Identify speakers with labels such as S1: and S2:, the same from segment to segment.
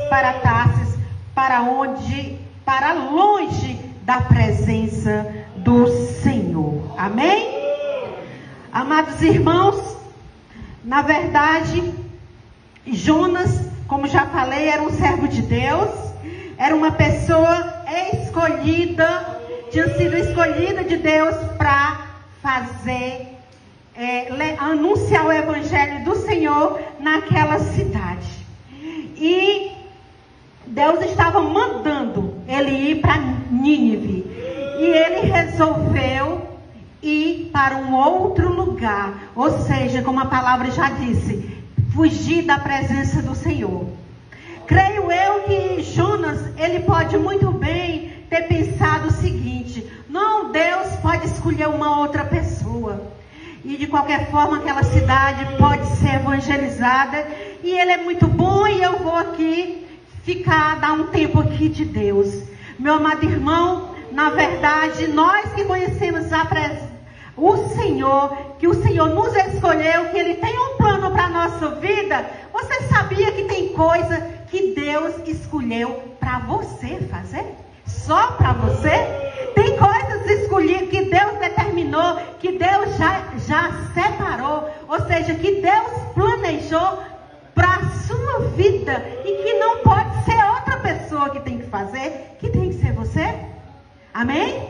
S1: para Tarsis, para longe da presença do Senhor. Amém? Amados irmãos, na verdade, Jonas, como já falei, era um servo de Deus, era uma pessoa escolhida, tinha sido escolhida de Deus para fazer, anunciar o evangelho do Senhor naquela cidade. E Deus estava mandando ele ir para Nínive. E ele resolveu ir para um outro lugar. Ou seja, como a palavra já disse, fugir da presença do Senhor. Creio eu que Jonas, ele pode muito bem ter pensado o seguinte: não, Deus pode escolher uma outra pessoa. E de qualquer forma aquela cidade pode ser evangelizada. E ele é muito bom e eu vou aqui dar um tempo aqui de Deus. Meu amado irmão, na verdade, nós que conhecemos o Senhor, que o Senhor nos escolheu, que Ele tem um plano para a nossa vida. Você sabia que tem coisa que Deus escolheu para você fazer? Só para você? Tem coisas escolhidas que Deus determinou, que Deus já separou, ou seja, que Deus planejou para a sua vida e que não pode ser outra pessoa que tem que fazer, que tem que ser você. Amém?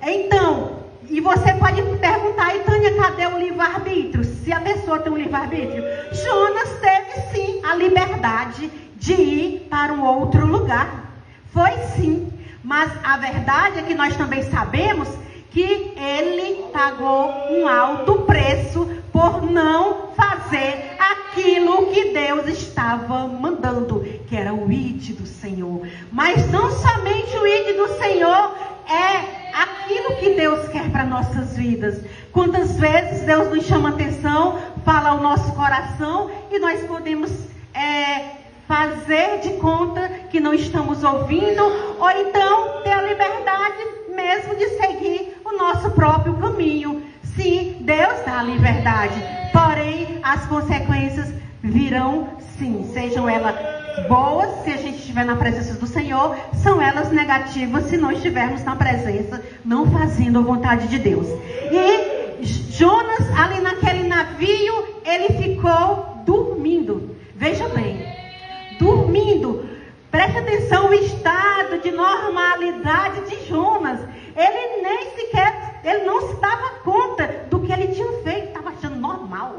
S1: Então, e você pode perguntar: e Tânia, cadê o livre-arbítrio? Se a pessoa tem um livre-arbítrio, Jonas teve sim a liberdade de ir para um outro lugar. Foi sim. Mas a verdade é que nós também sabemos que ele pagou um alto preço por não fazer aquilo que Deus estava mandando, que era o ide do Senhor. Mas não somente o ide do Senhor é aquilo que Deus quer para nossas vidas. Quantas vezes Deus nos chama atenção, fala ao nosso coração e nós podemos fazer de conta que não estamos ouvindo, ou então ter a liberdade mesmo de seguir o nosso próprio caminho. Sim, Deus dá a liberdade, porém as consequências virão sim, sejam elas boas se a gente estiver na presença do Senhor, são elas negativas se não estivermos na presença, não fazendo a vontade de Deus. E Jonas, ali naquele navio, ele ficou dormindo. Veja bem, dormindo. Preste atenção o estado de normalidade de Jonas. Ele não se dava conta do que ele tinha feito. Estava achando normal.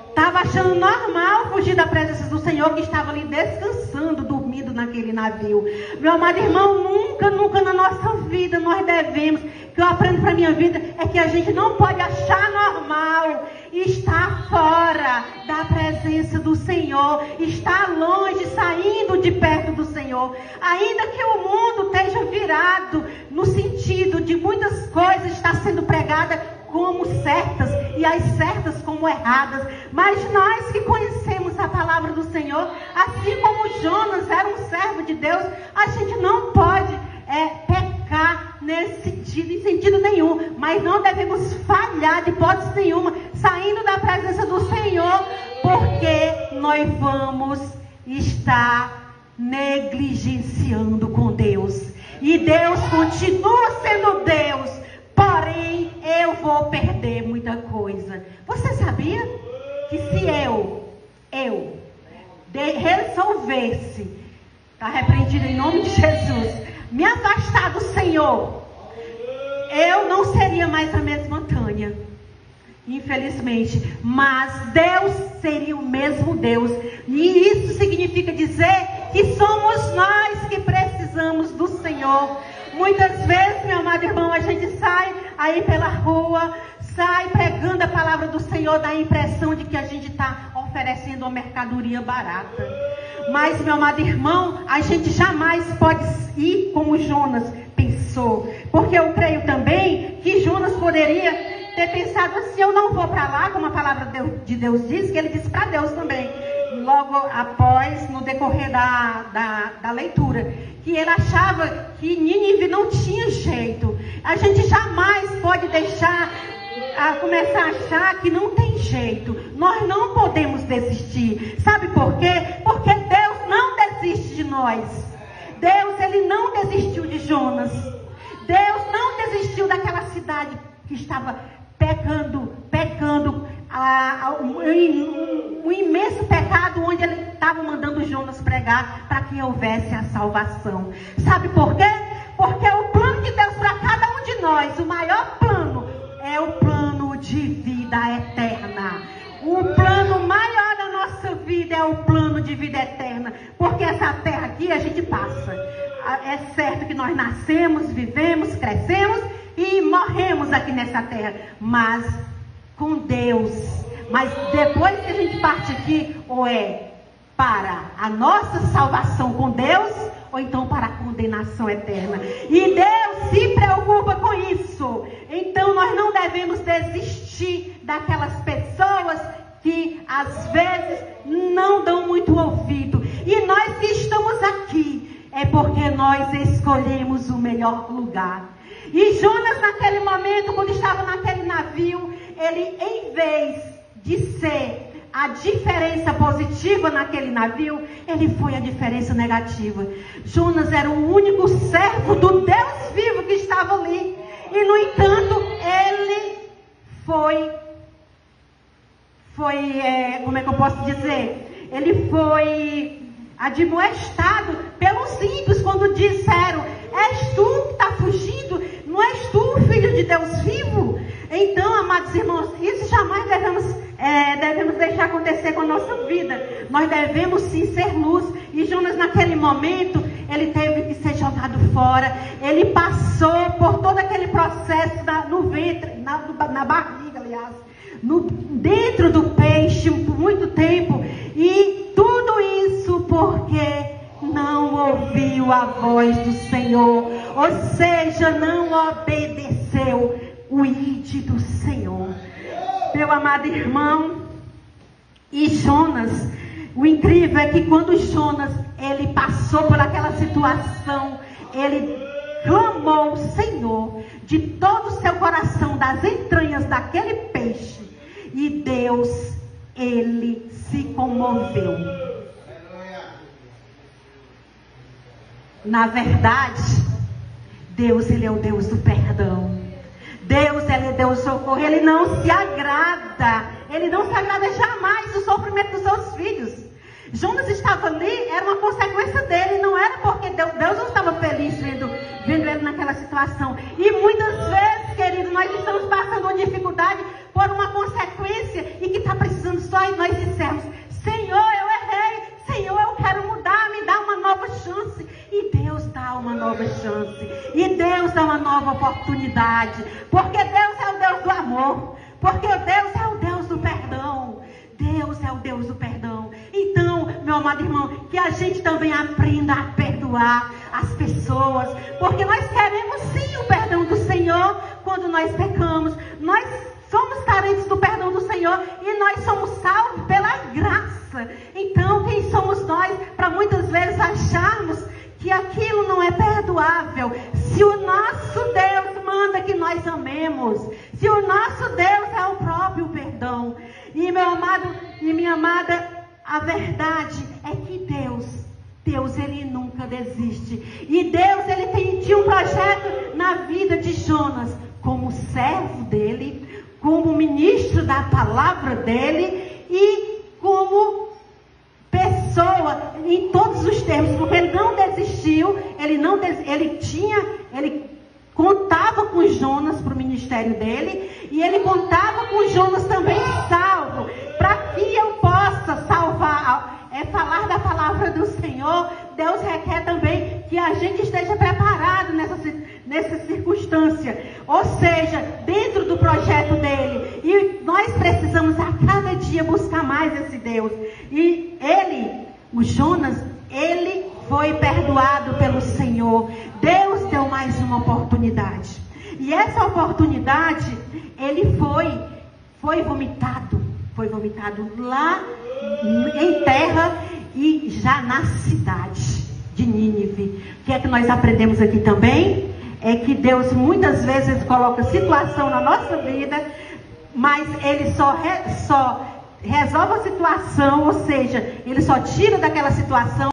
S1: Estava achando normal fugir da presença do Senhor, que estava ali descansando, dormindo naquele navio. Meu amado irmão, nunca na nossa vida nós devemos, que eu aprendo para a minha vida, é que a gente não pode achar normal estar fora da presença do Senhor, estar longe, saindo de perto do Senhor. Ainda que o mundo esteja virado no sentido de muitas coisas estar sendo pregadas como certas e as certas como erradas, mas nós que conhecemos a palavra do Senhor, assim como Jonas era um servo de Deus, a gente não pode pecar nesse sentido, em sentido nenhum, mas não devemos falhar de hipótese nenhuma, saindo da presença do Senhor, porque nós vamos estar negligenciando com Deus, e Deus continua sendo Deus, porém eu vou perder muita coisa. Você sabia que se eu resolvesse, está repreendido em nome de Jesus, me afastar do Senhor, eu não seria mais a mesma Tânia, infelizmente, mas Deus seria o mesmo Deus, e isso significa dizer que somos nós que precisamos do Senhor. Muitas vezes, meu amado irmão, a gente sai aí pela rua, sai pregando a palavra do Senhor, dá a impressão de que a gente está oferecendo uma mercadoria barata. Mas, meu amado irmão, a gente jamais pode ir como Jonas pensou. Porque eu creio também que Jonas poderia ter pensado assim: eu não vou para lá, como a palavra de Deus diz, que ele disse para Deus também, logo após, no decorrer da leitura, que ele achava que Nínive não tinha jeito. A gente jamais pode deixar começar a achar que não tem jeito. Nós não podemos desistir. Sabe por quê? Porque Deus não desiste nós. Deus, Ele não desistiu de Jonas. Deus não desistiu daquela cidade que estava pecando, um imenso pecado, onde Ele estava mandando Jonas pregar para que houvesse a salvação. Sabe por quê? Porque o plano de Deus para cada um de nós, o maior plano, é o plano de vida eterna. O plano maior da nossa vida é o plano de vida eterna. Porque essa terra aqui a gente passa. É certo que nós nascemos, vivemos, crescemos e morremos aqui nessa terra. Mas com Deus. Mas depois que a gente parte aqui, ou é para a nossa salvação com Deus, ou então para a condenação eterna. E Deus se preocupa com isso. Então nós não devemos desistir daquelas pessoas que às vezes não dão muito ouvido. E nós que estamos aqui, é porque nós escolhemos o melhor lugar. E Jonas, naquele momento, quando estava naquele navio, ele, em vez de ser a diferença positiva naquele navio, ele foi a diferença negativa. Jonas era o único servo do Deus vivo que estava ali. E, no entanto, ele foi como é que eu posso dizer? Ele foi admoestado pelos ímpios quando disseram: és tu que está fugindo? Não és tu o filho de Deus vivo? Então, amados irmãos, isso jamais devemos deixar acontecer com a nossa vida. Nós devemos sim ser luz. E Jonas, naquele momento, ele teve que ser jogado fora. Ele passou por todo aquele processo no ventre, na barriga, aliás, dentro do peixe, por muito tempo. E tudo isso porque não ouviu a voz do Senhor. Ou seja, não obedeceu o ide do Senhor. Meu amado irmão, e Jonas, o incrível é que quando Jonas, ele passou por aquela situação, ele clamou o Senhor de todo o seu coração, das entranhas daquele peixe, e Deus, ele se comoveu. Na verdade, Deus, ele é o Deus do perdão. Deus, ele é Deus do socorro. Ele não se agrada jamais do sofrimento dos seus filhos. Jonas estava ali, era uma consequência dele, não era porque Deus não estava feliz vendo ele naquela situação. E muitas vezes, querido, nós estamos passando uma dificuldade por uma consequência e que está precisando só nós dissermos: Senhor, eu errei, Senhor, eu quero mudar, me dá uma nova chance. E Deus dá uma nova chance, e Deus dá uma nova oportunidade, porque Deus é o Deus do amor, porque Deus é o Deus do perdão. Deus é o Deus do perdão. Então, meu amado irmão, que a gente também aprenda a perdoar as pessoas, porque nós queremos sim o perdão do Senhor quando nós pecamos. Nós somos carentes do perdão do Senhor e nós somos salvos pela graça. Então, quem somos nós para muitas vezes acharmos que aquilo não é perdoável? Se o nosso Deus manda que nós amemos, se o nosso Deus é o próprio perdão. E meu amado e minha amada, a verdade é que Deus ele nunca desiste. E Deus, ele tinha um projeto na vida de Jonas, como servo dele, como ministro da palavra dele e como pessoa em todos os termos, porque ele não desistiu, ele contava com Jonas para o ministério dele, e ele contava com Jonas também salvo, para que eu possa salvar, falar da palavra do Senhor. Deus requer também que a gente esteja preparado nessa circunstância, ou seja, dentro do projeto dele. E nós precisamos a cada dia buscar mais esse Deus. E o Jonas, ele foi perdoado pelo Senhor. Deus deu mais uma oportunidade. E essa oportunidade, ele foi vomitado. Foi vomitado lá em terra e já na cidade de Nínive. O que é que nós aprendemos aqui também? É que Deus muitas vezes coloca situação na nossa vida, mas ele só resolve a situação, ou seja, ele só tira daquela situação